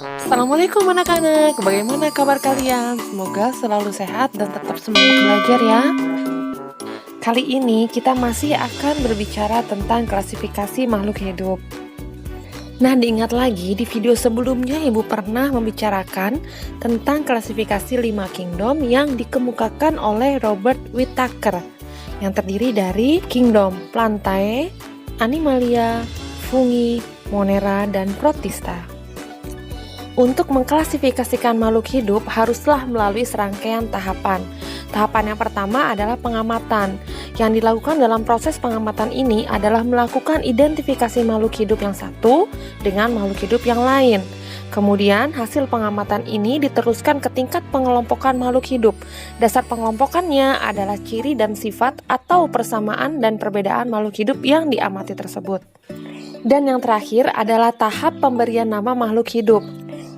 Assalamualaikum anak-anak, bagaimana kabar kalian? Semoga selalu sehat dan tetap semangat belajar ya. Kali ini kita masih akan berbicara tentang klasifikasi makhluk hidup. Nah, diingat lagi di video sebelumnya Ibu pernah membicarakan tentang klasifikasi 5 kingdom yang dikemukakan oleh Robert Whittaker, yang terdiri dari kingdom Plantae, Animalia, Fungi, Monera, dan Protista. Untuk mengklasifikasikan makhluk hidup haruslah melalui serangkaian tahapan. Tahapan yang pertama adalah pengamatan. Yang dilakukan dalam proses pengamatan ini adalah melakukan identifikasi makhluk hidup yang satu dengan makhluk hidup yang lain. Kemudian hasil pengamatan ini diteruskan ke tingkat pengelompokan makhluk hidup. Dasar pengelompokannya adalah ciri dan sifat atau persamaan dan perbedaan makhluk hidup yang diamati tersebut. Dan yang terakhir adalah tahap pemberian nama makhluk hidup.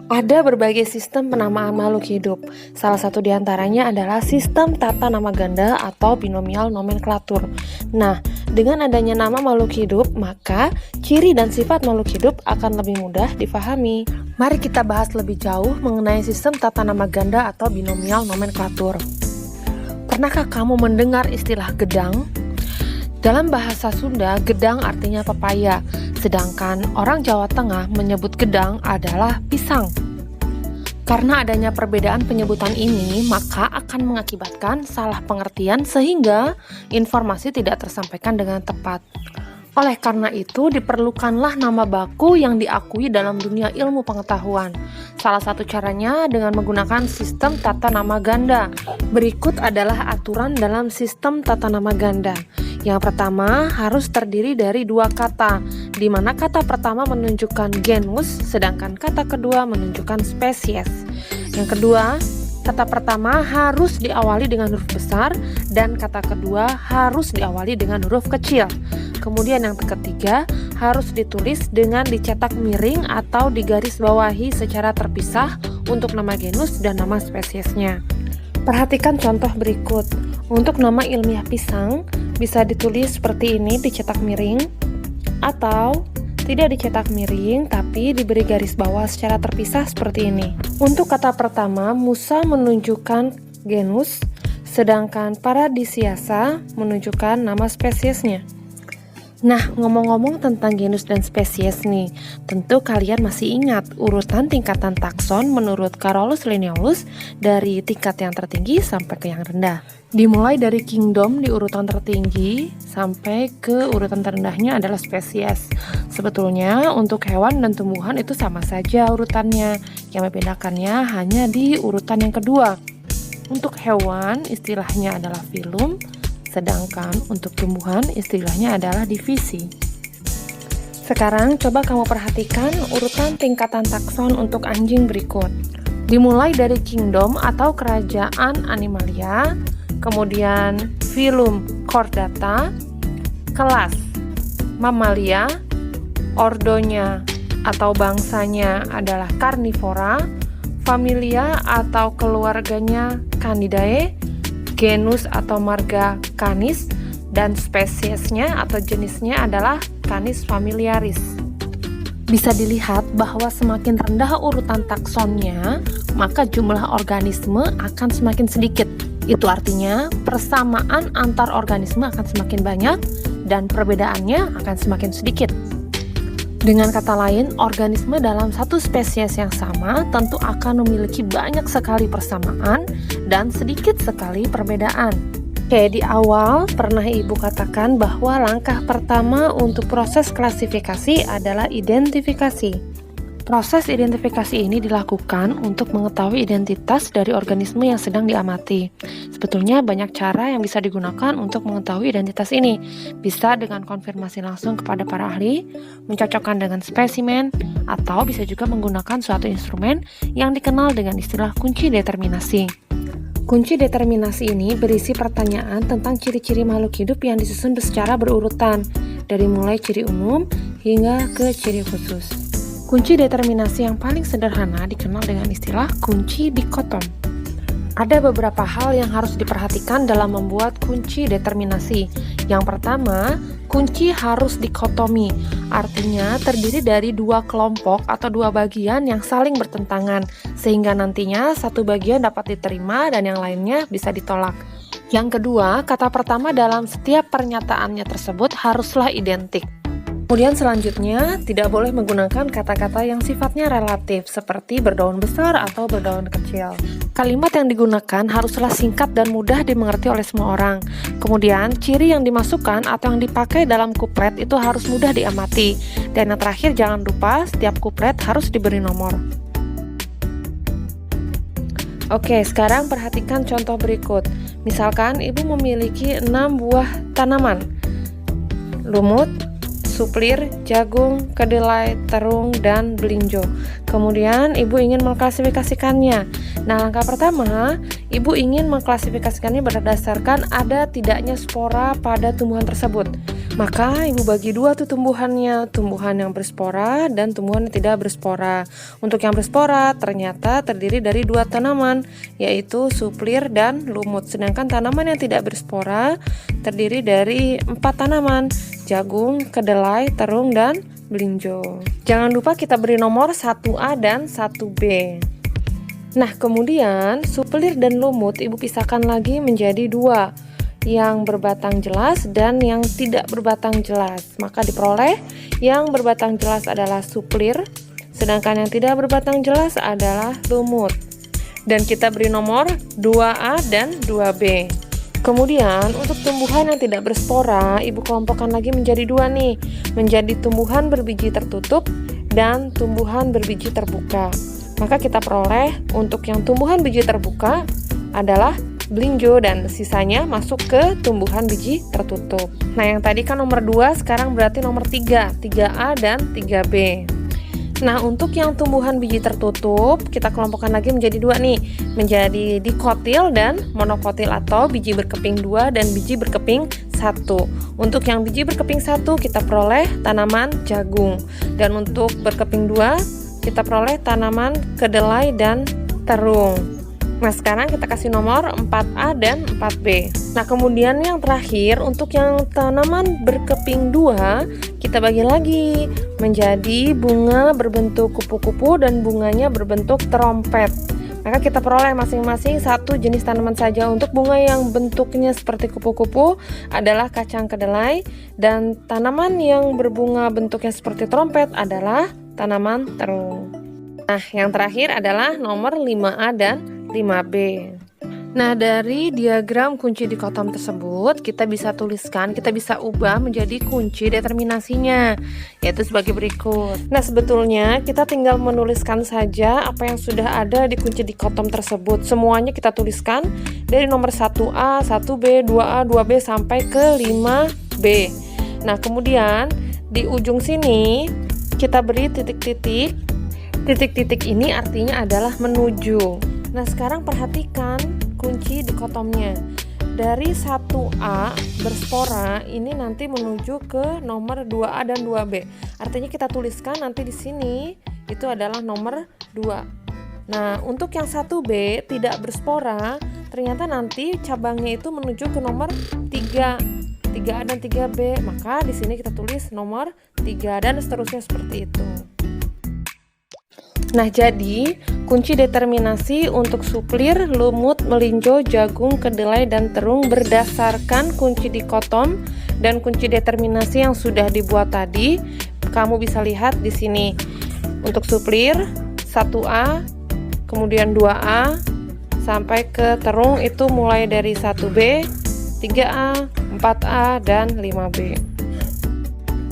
Ada berbagai sistem penamaan makhluk hidup. Salah satu diantaranya adalah sistem tata nama ganda atau binomial nomenklatur. Nah, dengan adanya nama makhluk hidup, maka ciri dan sifat makhluk hidup akan lebih mudah difahami. Mari kita bahas lebih jauh mengenai sistem tata nama ganda atau binomial nomenklatur. Pernahkah kamu mendengar istilah gedang? Dalam bahasa Sunda, gedang artinya pepaya, sedangkan orang Jawa Tengah menyebut gedang adalah pisang. Karena adanya perbedaan penyebutan ini, maka akan mengakibatkan salah pengertian sehingga informasi tidak tersampaikan dengan tepat. Oleh karena itu, diperlukanlah nama baku yang diakui dalam dunia ilmu pengetahuan. Salah satu caranya dengan menggunakan sistem tata nama ganda. Berikut adalah aturan dalam sistem tata nama ganda. Yang pertama harus terdiri dari 2 kata, di mana kata pertama menunjukkan genus, sedangkan kata kedua menunjukkan spesies. Yang kedua, kata pertama harus diawali dengan huruf besar dan kata kedua harus diawali dengan huruf kecil. Kemudian yang ketiga harus ditulis dengan dicetak miring atau digaris bawahi secara terpisah untuk nama genus dan nama spesiesnya. Perhatikan contoh berikut. Untuk nama ilmiah pisang bisa ditulis seperti ini, dicetak miring, atau tidak dicetak miring tapi diberi garis bawah secara terpisah seperti ini. Untuk kata pertama, Musa menunjukkan genus, sedangkan Paradisiasa menunjukkan nama spesiesnya. Nah, ngomong-ngomong tentang genus dan spesies nih, tentu kalian masih ingat urutan tingkatan takson menurut Carolus Linnaeus dari tingkat yang tertinggi sampai ke yang rendah. Dimulai dari kingdom di urutan tertinggi sampai ke urutan terendahnya adalah spesies. Sebetulnya untuk hewan dan tumbuhan itu sama saja urutannya, yang membedakannya hanya di urutan yang kedua. Untuk hewan istilahnya adalah filum, sedangkan untuk tumbuhan istilahnya adalah divisi. Sekarang coba kamu perhatikan urutan tingkatan takson untuk anjing berikut. Dimulai dari kingdom atau kerajaan Animalia, kemudian filum Chordata, kelas Mammalia, ordonya atau bangsanya adalah Carnivora, familia atau keluarganya Candidae, genus atau marga Canis, dan spesiesnya atau jenisnya adalah Canis familiaris. Bisa dilihat bahwa semakin rendah urutan taksonnya, maka jumlah organisme akan semakin sedikit. Itu artinya persamaan antar organisme akan semakin banyak dan perbedaannya akan semakin sedikit. Dengan kata lain, organisme dalam satu spesies yang sama tentu akan memiliki banyak sekali persamaan dan sedikit sekali perbedaan. Oke, di awal pernah Ibu katakan bahwa langkah pertama untuk proses klasifikasi adalah identifikasi. Proses identifikasi ini dilakukan untuk mengetahui identitas dari organisme yang sedang diamati. Sebetulnya banyak cara yang bisa digunakan untuk mengetahui identitas ini. Bisa dengan konfirmasi langsung kepada para ahli, mencocokkan dengan spesimen, atau bisa juga menggunakan suatu instrumen yang dikenal dengan istilah kunci determinasi. Kunci determinasi ini berisi pertanyaan tentang ciri-ciri makhluk hidup yang disusun secara berurutan, dari mulai ciri umum hingga ke ciri khusus. Kunci determinasi yang paling sederhana dikenal dengan istilah kunci dikotom. Ada beberapa hal yang harus diperhatikan dalam membuat kunci determinasi. Yang pertama, kunci harus dikotomi, artinya terdiri dari dua kelompok atau dua bagian yang saling bertentangan, sehingga nantinya satu bagian dapat diterima dan yang lainnya bisa ditolak. Yang kedua, kata pertama dalam setiap pernyataannya tersebut haruslah identik. Kemudian selanjutnya, tidak boleh menggunakan kata-kata yang sifatnya relatif, seperti berdaun besar atau berdaun kecil. Kalimat yang digunakan haruslah singkat dan mudah dimengerti oleh semua orang. Kemudian, ciri yang dimasukkan atau yang dipakai dalam kuplet itu harus mudah diamati. Dan yang terakhir, jangan lupa setiap kuplet harus diberi nomor. Oke, sekarang perhatikan contoh berikut. Misalkan, ibu memiliki 6 buah tanaman. Lumut, suplir, jagung, kedelai, terung, dan belinjo. Kemudian ibu ingin mengklasifikasikannya. Nah, langkah pertama, ibu ingin mengklasifikasikannya berdasarkan ada tidaknya spora pada tumbuhan tersebut. Maka ibu bagi dua tuh tumbuhannya, tumbuhan yang berspora dan tumbuhan yang tidak berspora. Untuk yang berspora ternyata terdiri dari dua tanaman, yaitu suplir dan lumut. Sedangkan tanaman yang tidak berspora terdiri dari 4 tanaman, jagung, kedelai, terung, dan belinjo. Jangan lupa kita beri nomor 1A dan 1B. Nah, kemudian suplir dan lumut ibu pisahkan lagi menjadi 2, yang berbatang jelas dan yang tidak berbatang jelas. Maka diperoleh yang berbatang jelas adalah suplir, sedangkan yang tidak berbatang jelas adalah lumut. Dan kita beri nomor 2A dan 2B. Kemudian untuk tumbuhan yang tidak berspora, ibu kelompokkan lagi menjadi 2 nih, menjadi tumbuhan berbiji tertutup dan tumbuhan berbiji terbuka. Maka kita peroleh untuk yang tumbuhan biji terbuka adalah belinjo dan sisanya masuk ke tumbuhan biji tertutup. Nah, yang tadi kan nomor 2, sekarang berarti nomor 3, 3A dan 3B. Nah, untuk yang tumbuhan biji tertutup, kita kelompokkan lagi menjadi 2 nih, menjadi dikotil dan monokotil atau biji berkeping 2 dan biji berkeping 1. Untuk yang biji berkeping 1 kita peroleh tanaman jagung, dan untuk berkeping 2 kita peroleh tanaman kedelai dan terung. Nah, sekarang kita kasih nomor 4A dan 4B. Nah, kemudian yang terakhir untuk yang tanaman berkeping 2 kita bagi lagi menjadi bunga berbentuk kupu-kupu dan bunganya berbentuk trompet. Maka kita peroleh masing-masing satu jenis tanaman saja. Untuk bunga yang bentuknya seperti kupu-kupu adalah kacang kedelai, dan tanaman yang berbunga bentuknya seperti trompet adalah tanaman terung. Nah, yang terakhir adalah nomor 5A dan 5B. Nah, dari diagram kunci dikotom tersebut kita bisa tuliskan, kita bisa ubah menjadi kunci determinasinya, yaitu sebagai berikut. Nah, sebetulnya kita tinggal menuliskan saja apa yang sudah ada di kunci dikotom tersebut. Semuanya kita tuliskan dari nomor 1A, 1B, 2A, 2B sampai ke 5B. Nah, kemudian di ujung sini kita beri titik-titik. Titik-titik ini artinya adalah menuju. Nah, sekarang perhatikan kunci dikotomnya. Dari 1A berspora ini nanti menuju ke nomor 2A dan 2B. Artinya kita tuliskan nanti di sini itu adalah nomor 2. Nah, untuk yang 1B tidak berspora, ternyata nanti cabangnya itu menuju ke nomor 3. 3A dan 3B. Maka di sini kita tulis nomor 3 dan seterusnya seperti itu. Nah, jadi kunci determinasi untuk suplir, lumut, melinjo, jagung, kedelai, dan terung berdasarkan kunci dikotom dan kunci determinasi yang sudah dibuat tadi. Kamu bisa lihat di sini. Untuk suplir 1A, kemudian 2A sampai ke terung itu mulai dari 1B, 3A, 4A, dan 5B.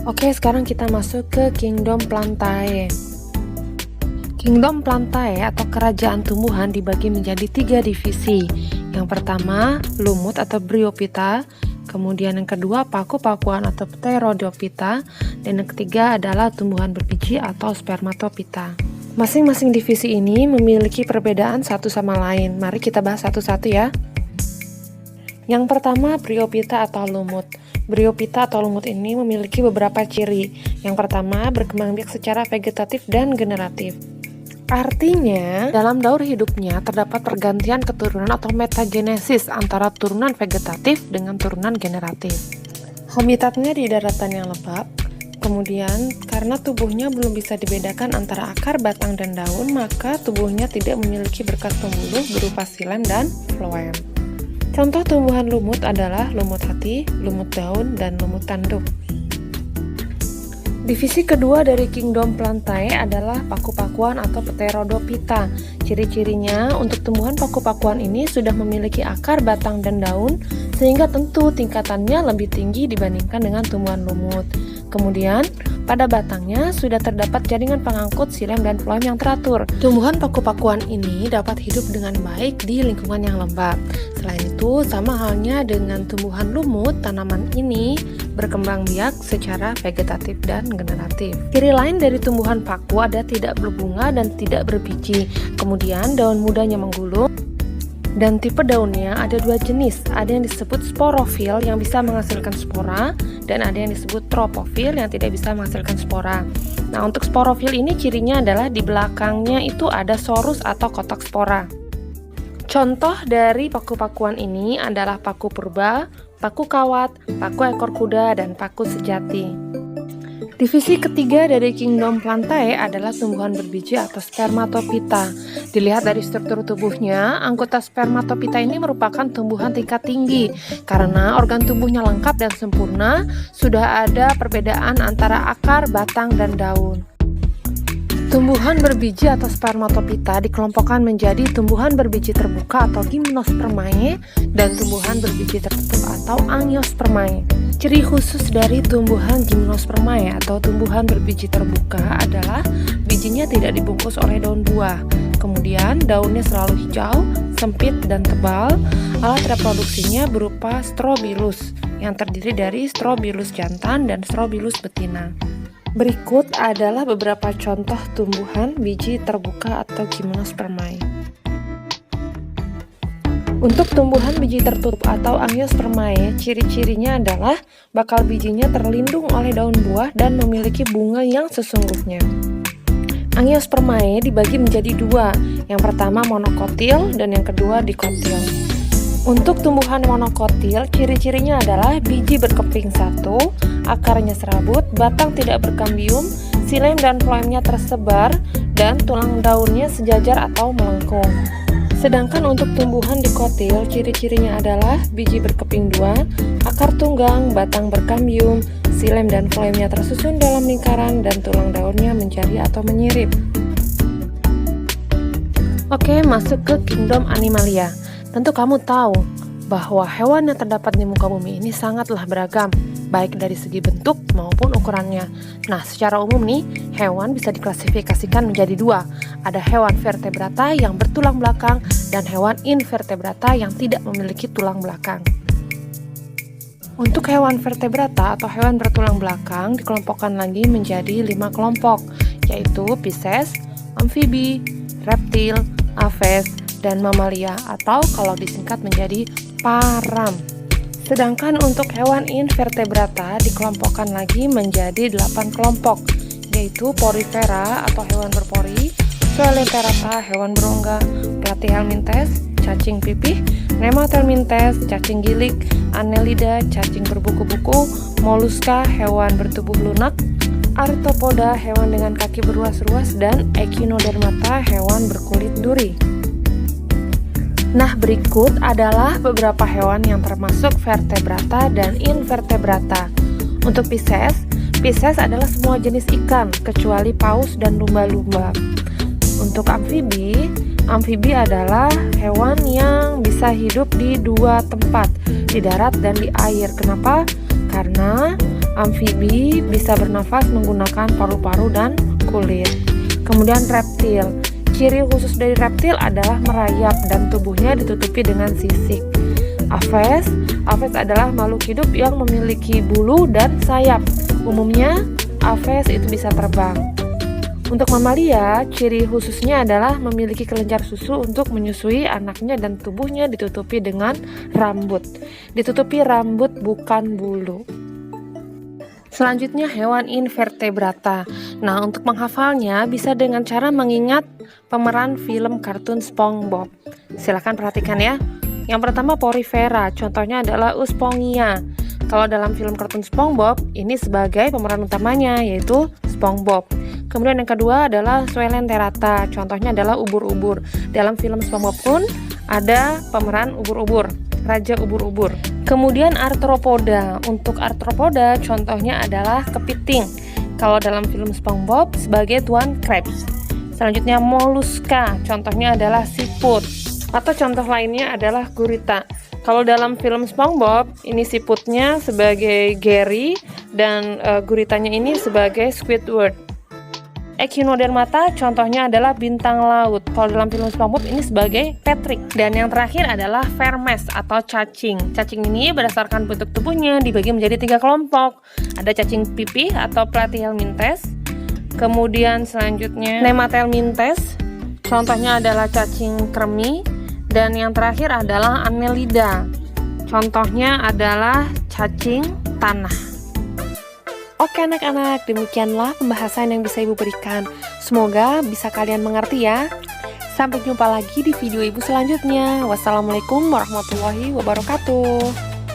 Oke, sekarang kita masuk ke Kingdom Plantae. Kingdom Plantae atau kerajaan tumbuhan dibagi menjadi 3 divisi. Yang pertama, lumut atau Bryophyta, kemudian yang kedua paku-pakuan atau Pteridophyta, dan yang ketiga adalah tumbuhan berbiji atau Spermatophyta. Masing-masing divisi ini memiliki perbedaan satu sama lain. Mari kita bahas satu-satu ya. Yang pertama, Bryophyta atau lumut. Bryophyta atau lumut ini memiliki beberapa ciri. Yang pertama, berkembang biak secara vegetatif dan generatif. Artinya, dalam daur hidupnya terdapat pergantian keturunan atau metagenesis antara turunan vegetatif dengan turunan generatif. Habitatnya di daratan yang lembab. Kemudian, karena tubuhnya belum bisa dibedakan antara akar, batang, dan daun, maka tubuhnya tidak memiliki berkas pembuluh berupa xilem dan floem. Contoh tumbuhan lumut adalah lumut hati, lumut daun, dan lumut tanduk. Divisi kedua dari kingdom Plantae adalah paku-pakuan atau Pterodophyta. Ciri-cirinya untuk tumbuhan paku-pakuan ini sudah memiliki akar, batang, dan daun, sehingga tentu tingkatannya lebih tinggi dibandingkan dengan tumbuhan lumut. Kemudian, pada batangnya sudah terdapat jaringan pengangkut xilem dan floem yang teratur. Tumbuhan paku-pakuan ini dapat hidup dengan baik di lingkungan yang lembab. Selain itu, sama halnya dengan tumbuhan lumut, tanaman ini berkembang biak secara vegetatif dan generatif. Ciri lain dari tumbuhan paku ada tidak berbunga dan tidak berbiji. Kemudian, daun mudanya menggulung. Dan tipe daunnya ada dua jenis, ada yang disebut sporofil yang bisa menghasilkan spora, dan ada yang disebut tropofil yang tidak bisa menghasilkan spora. Nah, untuk sporofil ini cirinya adalah di belakangnya itu ada sorus atau kotak spora. Contoh dari paku-pakuan ini adalah paku purba, paku kawat, paku ekor kuda, dan paku sejati. Divisi ketiga dari kingdom Plantae adalah tumbuhan berbiji atau spermatophyta. Dilihat dari struktur tubuhnya, anggota spermatophyta ini merupakan tumbuhan tingkat tinggi karena organ tubuhnya lengkap dan sempurna, sudah ada perbedaan antara akar, batang, dan daun. Tumbuhan berbiji atau spermatophyta dikelompokkan menjadi tumbuhan berbiji terbuka atau gymnospermae dan tumbuhan berbiji tertutup atau angiospermae. Ciri khusus dari tumbuhan gymnospermae atau tumbuhan berbiji terbuka adalah bijinya tidak dibungkus oleh daun buah. Kemudian daunnya selalu hijau, sempit, dan tebal. Alat reproduksinya berupa strobilus yang terdiri dari strobilus jantan dan strobilus betina. Berikut adalah beberapa contoh tumbuhan biji terbuka atau gymnospermae. Untuk tumbuhan biji tertutup atau angiospermae, ciri-cirinya adalah bakal bijinya terlindung oleh daun buah dan memiliki bunga yang sesungguhnya. Angiospermae dibagi menjadi dua, yang pertama monokotil dan yang kedua dikotil. Untuk tumbuhan monokotil, ciri-cirinya adalah biji berkeping satu, akarnya serabut, batang tidak berkambium, xilem dan floemnya tersebar, dan tulang daunnya sejajar atau melengkung. Sedangkan untuk tumbuhan dikotil, ciri-cirinya adalah biji berkeping dua, akar tunggang, batang berkambium, xilem dan floemnya tersusun dalam lingkaran, dan tulang daunnya menjadi atau menyirip. Oke, masuk ke kingdom Animalia. Tentu kamu tahu bahwa hewan yang terdapat di muka bumi ini sangatlah beragam, baik dari segi bentuk maupun ukurannya. Nah, secara umum nih, hewan bisa diklasifikasikan menjadi dua. Ada hewan vertebrata yang bertulang belakang dan hewan invertebrata yang tidak memiliki tulang belakang. Untuk hewan vertebrata atau hewan bertulang belakang dikelompokkan lagi menjadi 5 kelompok, yaitu Pisces, amfibi, reptil, aves, dan mamalia atau kalau disingkat menjadi param. Sedangkan untuk hewan invertebrata dikelompokkan lagi menjadi 8 kelompok, yaitu porifera atau hewan berpori, coelenterata hewan berongga, platyhelminthes cacing pipih, nematelminthes cacing gilik, annelida cacing berbuku-buku, moluska hewan bertubuh lunak, arthropoda hewan dengan kaki beruas-ruas, dan echinodermata hewan berkulit duri. Nah, berikut adalah beberapa hewan yang termasuk vertebrata dan invertebrata. Untuk Pisces adalah semua jenis ikan kecuali paus dan lumba-lumba. Untuk amfibi adalah hewan yang bisa hidup di dua tempat, di darat dan di air. Kenapa? Karena amfibi bisa bernafas menggunakan paru-paru dan kulit. Kemudian reptil. Ciri khusus dari reptil adalah merayap dan tubuhnya ditutupi dengan sisik. Aves adalah makhluk hidup yang memiliki bulu dan sayap. Umumnya, aves itu bisa terbang. Untuk mamalia, ciri khususnya adalah memiliki kelenjar susu untuk menyusui anaknya dan tubuhnya ditutupi dengan rambut. Ditutupi rambut bukan bulu. Selanjutnya hewan invertebrata. Nah, untuk menghafalnya bisa dengan cara mengingat pemeran film kartun SpongeBob. Silahkan perhatikan ya. Yang pertama porifera, contohnya adalah Uspongia. Kalau dalam film kartun SpongeBob, ini sebagai pemeran utamanya, yaitu SpongeBob. Kemudian yang kedua adalah Coelenterata, contohnya adalah ubur-ubur. Dalam film SpongeBob pun ada pemeran ubur-ubur, Raja Ubur-ubur. Kemudian arthropoda. Untuk arthropoda contohnya adalah kepiting. Kalau dalam film SpongeBob sebagai Tuan Krabs. Selanjutnya moluska, contohnya adalah siput. Atau contoh lainnya adalah gurita. Kalau dalam film SpongeBob ini siputnya sebagai Gary dan guritanya ini sebagai Squidward. Echinodermata contohnya adalah bintang laut. Kalau dalam film SpongeBob ini sebagai Patrick. Dan yang terakhir adalah vermes atau cacing. Cacing ini berdasarkan bentuk tubuhnya dibagi menjadi 3 kelompok. Ada cacing pipih atau Platyhelminthes. Kemudian selanjutnya Nemathelminthes. Contohnya adalah cacing kremi. Dan yang terakhir adalah Annelida. Contohnya adalah cacing tanah. Oke anak-anak, demikianlah pembahasan yang bisa Ibu berikan. Semoga bisa kalian mengerti ya. Sampai jumpa lagi di video Ibu selanjutnya. Wassalamualaikum warahmatullahi wabarakatuh.